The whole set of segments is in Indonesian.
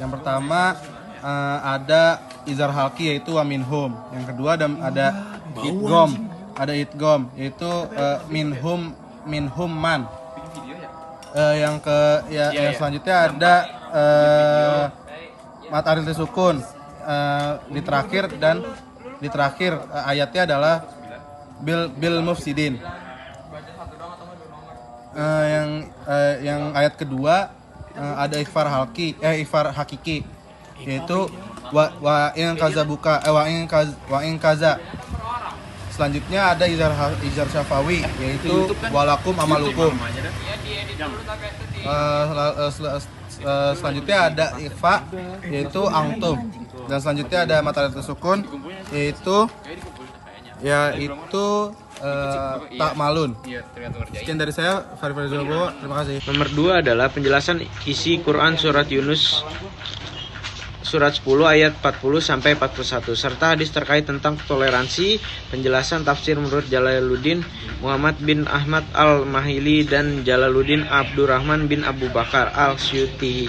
Yang pertama ada izhar halqi yaitu wa minhum. Yang kedua ada idgham yaitu minhum man. Yang selanjutnya ada mat aril sukun di terakhir ayatnya adalah bil mufsidin. Yang ayat kedua ada ikhfar hakiki yaitu wa in kaza. Selanjutnya ada izhar syafawi yaitu walakum amalukum. Selanjutnya ada ikhfa yaitu antum, dan selanjutnya ada mata sukun yaitu tak malun. Sekian dari saya, Farid Zulbo. Terima kasih. Nomor 2 adalah penjelasan isi Quran surat Yunus surat 10 ayat 40 sampai 41 serta hadis terkait tentang toleransi, penjelasan tafsir menurut Jalaluddin Muhammad bin Ahmad Al-Mahili dan Jalaluddin Abdurrahman bin Abu Bakar Al-Syuti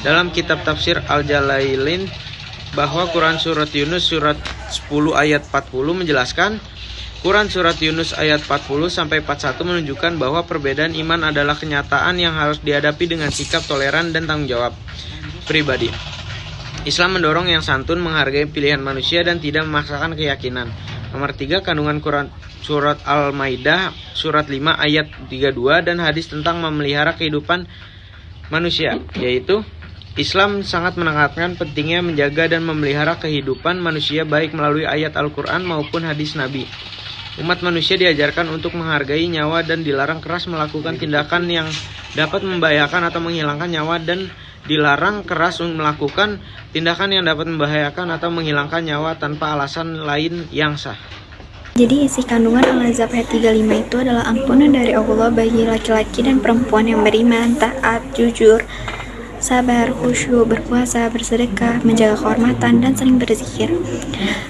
dalam kitab tafsir Al-Jalalain bahwa Quran surat Yunus surat 10 ayat 40 menjelaskan Quran surat Yunus ayat 40 sampai 41 menunjukkan bahwa perbedaan iman adalah kenyataan yang harus dihadapi dengan sikap toleran dan tanggung jawab pribadi. Islam mendorong yang santun, menghargai pilihan manusia dan tidak memaksakan keyakinan. Nomor 3, kandungan Quran surat Al-Maidah surat 5 ayat 32 dan hadis tentang memelihara kehidupan manusia, yaitu Islam sangat menekankan pentingnya menjaga dan memelihara kehidupan manusia baik melalui ayat Al-Quran maupun hadis Nabi. Umat manusia diajarkan untuk menghargai nyawa dan dilarang keras melakukan tindakan yang dapat membahayakan atau menghilangkan nyawa, dan dilarang keras melakukan tindakan yang dapat membahayakan atau menghilangkan nyawa tanpa alasan lain yang sah. Jadi isi kandungan Al-Ahzab ayat 35 itu adalah ampunan dari Allah bagi laki-laki dan perempuan yang beriman, taat, jujur, sabar, khusyuk, berpuasa, bersedekah, menjaga kehormatan, dan saling berzikir.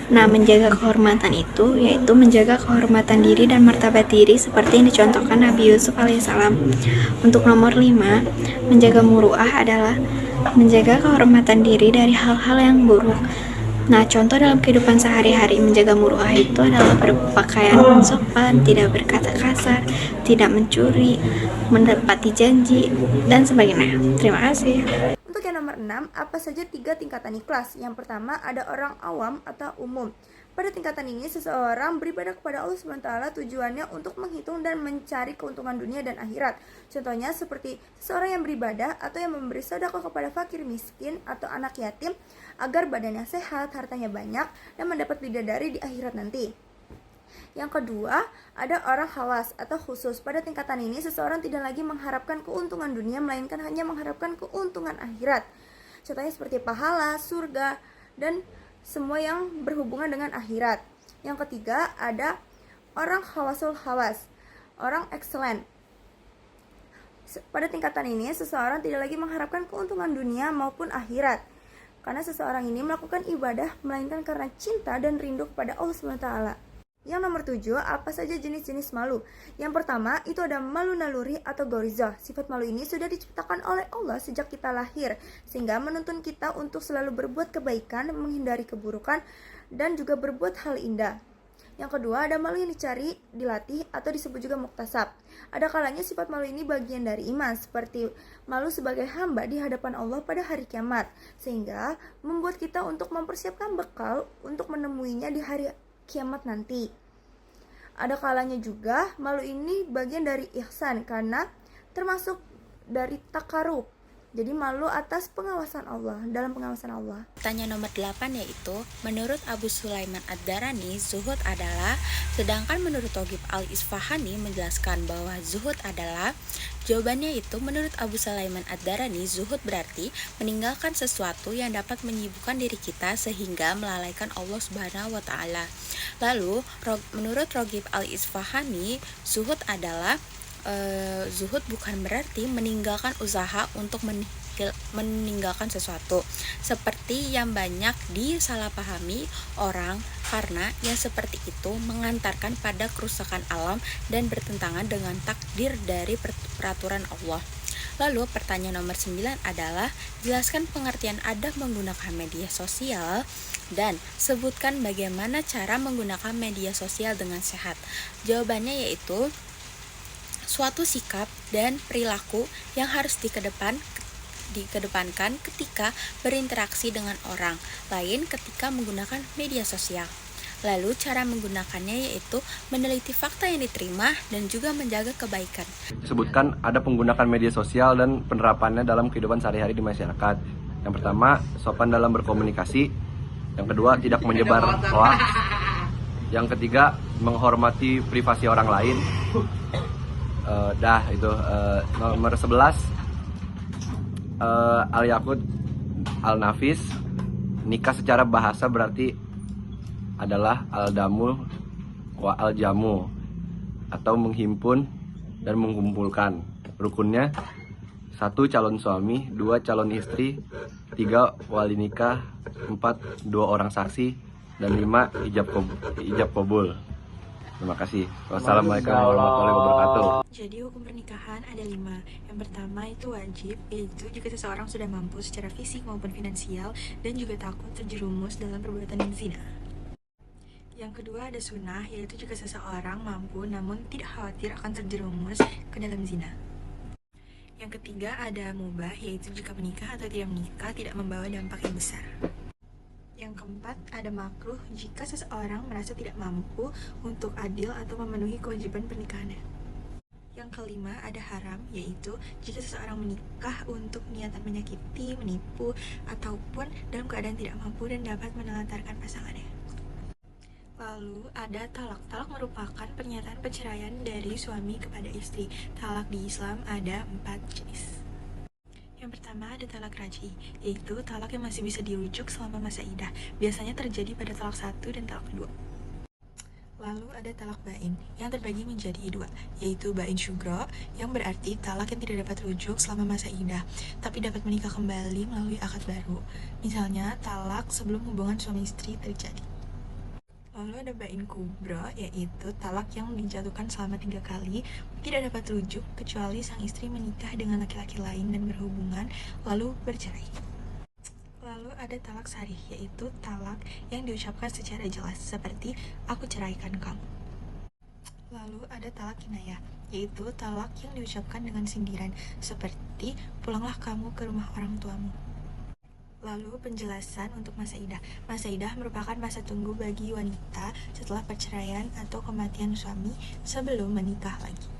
Nah, menjaga kehormatan itu yaitu menjaga kehormatan diri dan martabat diri seperti yang dicontohkan Nabi Yusuf alaihissalam. Untuk nomor 5, menjaga muru'ah adalah menjaga kehormatan diri dari hal-hal yang buruk. Nah, contoh dalam kehidupan sehari-hari menjaga muru'ah itu adalah berpakaian sopan, tidak berkata kasar, tidak mencuri, menepati janji, dan sebagainya. Terima kasih. Untuk yang nomor 6, apa saja 3 tingkatan ikhlas? Yang pertama ada orang awam atau umum. Pada tingkatan ini, seseorang beribadah kepada Allah SWT tujuannya untuk menghitung dan mencari keuntungan dunia dan akhirat. Contohnya seperti seseorang yang beribadah atau yang memberi sedekah kepada fakir miskin atau anak yatim agar badannya sehat, hartanya banyak, dan mendapat bidadari di akhirat nanti. Yang kedua, ada orang khawas atau khusus. Pada tingkatan ini, seseorang tidak lagi mengharapkan keuntungan dunia, melainkan hanya mengharapkan keuntungan akhirat. Contohnya seperti pahala, surga, dan semua yang berhubungan dengan akhirat. Yang ketiga, ada orang khawasul khawas, orang excellent. Pada tingkatan ini, seseorang tidak lagi mengharapkan keuntungan dunia maupun akhirat, karena seseorang ini melakukan ibadah melainkan karena cinta dan rindu kepada Allah SWT. Yang nomor 7, apa saja jenis-jenis malu? Yang pertama, itu ada malu naluri atau gorizah. Sifat malu ini sudah diciptakan oleh Allah sejak kita lahir, sehingga menuntun kita untuk selalu berbuat kebaikan, menghindari keburukan, dan juga berbuat hal indah. Yang kedua, ada malu yang dicari, dilatih, atau disebut juga muktasab. Ada kalanya sifat malu ini bagian dari iman, seperti malu sebagai hamba di hadapan Allah pada hari kiamat, sehingga membuat kita untuk mempersiapkan bekal untuk menemuinya di hari kiamat nanti. Ada kalanya juga malu ini bagian dari ihsan karena termasuk dari takarub. Jadi malu atas pengawasan Allah, dalam pengawasan Allah. Tanya nomor 8 yaitu, menurut Abu Sulaiman Ad-Darani, zuhud adalah, sedangkan menurut Ragib Al-Isfahani menjelaskan bahwa zuhud adalah, jawabannya itu menurut Abu Sulaiman Ad-Darani, zuhud berarti meninggalkan sesuatu yang dapat menyibukkan diri kita sehingga melalaikan Allah Subhanahu wa taala. Lalu, menurut Ragib Al-Isfahani, zuhud adalah zuhud bukan berarti meninggalkan usaha untuk meninggalkan sesuatu, seperti yang banyak disalahpahami orang, karena yang seperti itu mengantarkan pada kerusakan alam dan bertentangan dengan takdir dari peraturan Allah. Lalu pertanyaan nomor 9 adalah jelaskan pengertian adab menggunakan media sosial dan sebutkan bagaimana cara menggunakan media sosial dengan sehat. Jawabannya yaitu suatu sikap dan perilaku yang harus dikedepankan ketika berinteraksi dengan orang lain ketika menggunakan media sosial. Lalu cara menggunakannya yaitu meneliti fakta yang diterima dan juga menjaga kebaikan. Sebutkan ada penggunaan media sosial dan penerapannya dalam kehidupan sehari-hari di masyarakat. Yang pertama, sopan dalam berkomunikasi. Yang kedua, tidak menyebar hoax. Yang ketiga, menghormati privasi orang lain. Nomor 11, Al-Yaqut Al-Nafis, nikah secara bahasa berarti adalah al-damu wa al-jamu, atau menghimpun dan mengumpulkan. Rukunnya 1 calon suami, 2 calon istri, 3 wali nikah, 4 2 orang saksi, dan 5 ijab kabul. Terima kasih. Wassalamualaikum warahmatullahi wabarakatuh. Jadi hukum pernikahan ada 5. Yang pertama itu wajib, yaitu jika seseorang sudah mampu secara fisik maupun finansial dan juga takut terjerumus dalam perbuatan zina. Yang kedua ada sunnah, yaitu jika seseorang mampu namun tidak khawatir akan terjerumus ke dalam zina. Yang ketiga ada mubah, yaitu jika menikah atau tidak menikah tidak membawa dampak yang besar. Yang keempat ada makruh, jika seseorang merasa tidak mampu untuk adil atau memenuhi kewajiban pernikahannya. Yang kelima ada haram, yaitu jika seseorang menikah untuk niatan menyakiti, menipu, ataupun dalam keadaan tidak mampu dan dapat menelantarkan pasangannya. Lalu ada talak. Talak merupakan pernyataan perceraian dari suami kepada istri. Talak di Islam ada 4 jenis. Yang pertama ada talak raj'i, yaitu talak yang masih bisa dirujuk selama masa iddah. Biasanya terjadi pada talak 1 dan talak 2. Lalu ada talak bain, yang terbagi menjadi 2, yaitu bain syugro, yang berarti talak yang tidak dapat rujuk selama masa iddah, tapi dapat menikah kembali melalui akad baru. Misalnya talak sebelum hubungan suami istri terjadi. Lalu ada bain kubro, yaitu talak yang dijatuhkan selama 3 kali, tidak dapat rujuk kecuali sang istri menikah dengan laki-laki lain dan berhubungan, lalu bercerai. Lalu ada talak sarih, yaitu talak yang diucapkan secara jelas, seperti aku ceraikan kamu. Lalu ada talak kinayah, yaitu talak yang diucapkan dengan sindiran, seperti pulanglah kamu ke rumah orang tuamu. Lalu penjelasan untuk masa iddah. Masa iddah merupakan masa tunggu bagi wanita setelah perceraian atau kematian suami sebelum menikah lagi.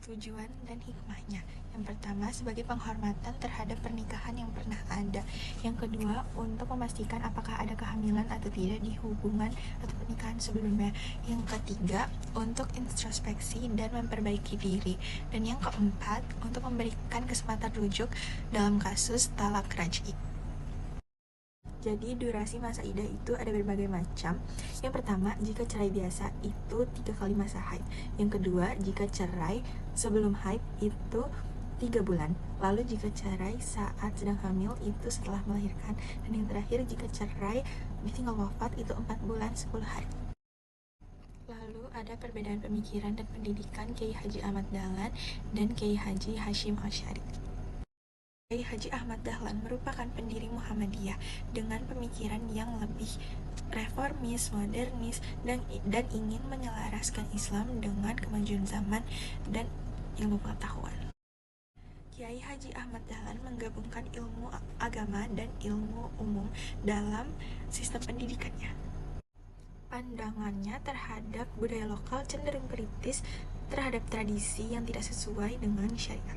Tujuan dan hikmahnya. Yang pertama, sebagai penghormatan terhadap pernikahan yang pernah ada. Yang kedua, untuk memastikan apakah ada kehamilan atau tidak di hubungan atau pernikahan sebelumnya. Yang ketiga, untuk introspeksi dan memperbaiki diri. Dan yang keempat, untuk memberikan kesempatan rujuk dalam kasus talak raj'i. Jadi durasi masa iddah itu ada berbagai macam. Yang pertama, jika cerai biasa itu 3 kali masa haid. Yang kedua, jika cerai sebelum haid itu 3 bulan. Lalu jika cerai saat sedang hamil itu setelah melahirkan. Dan yang terakhir, jika cerai ditinggal wafat itu 4 bulan 10 hari. Lalu ada perbedaan pemikiran dan pendidikan Kiai Haji Ahmad Dahlan dan Kiai Haji Hashim Asy'ari. Kiai Haji Ahmad Dahlan merupakan pendiri Muhammadiyah dengan pemikiran yang lebih reformis, modernis, dan ingin menyelaraskan Islam dengan kemajuan zaman dan ilmu pengetahuan. Kiai Haji Ahmad Dahlan menggabungkan ilmu agama dan ilmu umum dalam sistem pendidikannya. Pandangannya terhadap budaya lokal cenderung kritis terhadap tradisi yang tidak sesuai dengan syariat.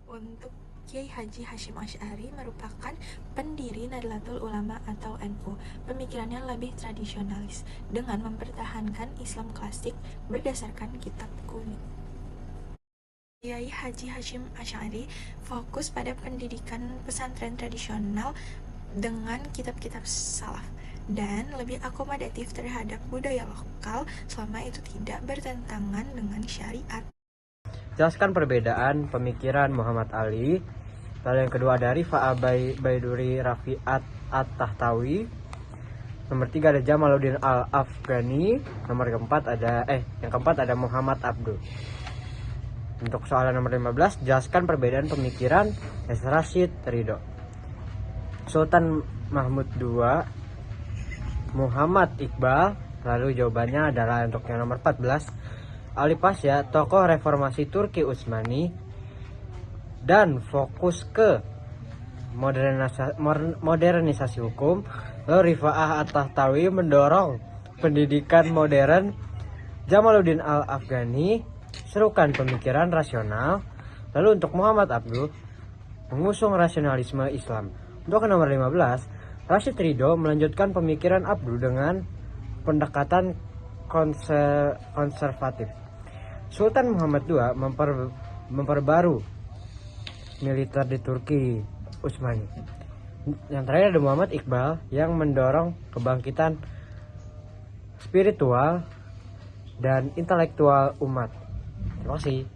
Untuk Kiai Haji Hashim Asy'ari merupakan pendiri Nahdlatul Ulama atau NU. Pemikirannya lebih tradisionalis dengan mempertahankan Islam klasik berdasarkan kitab kuning. Kiai Haji Hashim Asy'ari fokus pada pendidikan pesantren tradisional dengan kitab-kitab salaf dan lebih akomodatif terhadap budaya lokal selama itu tidak bertentangan dengan syariat. Jelaskan perbedaan pemikiran Muhammad Ali. Lalu yang kedua ada Rifa'ah Baiduri Rafi'at At-Tahtawi. Nomor 3 ada Jamaluddin Al-Afghani. Yang keempat ada Muhammad Abdul. Untuk soalan nomor 15, jelaskan perbedaan pemikiran Rashid Ridho. Sultan Mahmud II, Muhammad Iqbal. Lalu jawabannya adalah untuk yang nomor 14, Ali Pasha, tokoh reformasi Turki Utsmani dan fokus ke modernisasi hukum. Lalu Rifa'ah At-Tahtawi mendorong pendidikan modern. Jamaluddin Al-Afghani serukan pemikiran rasional. Lalu untuk Muhammad Abduh mengusung rasionalisme Islam. Untuk nomor 15, Rashid Ridho melanjutkan pemikiran Abduh dengan pendekatan konservatif. Sultan Muhammad II memperbarui militer di Turki Utsmani. Yang terakhir ada Muhammad Iqbal yang mendorong kebangkitan spiritual dan intelektual umat. Terima kasih.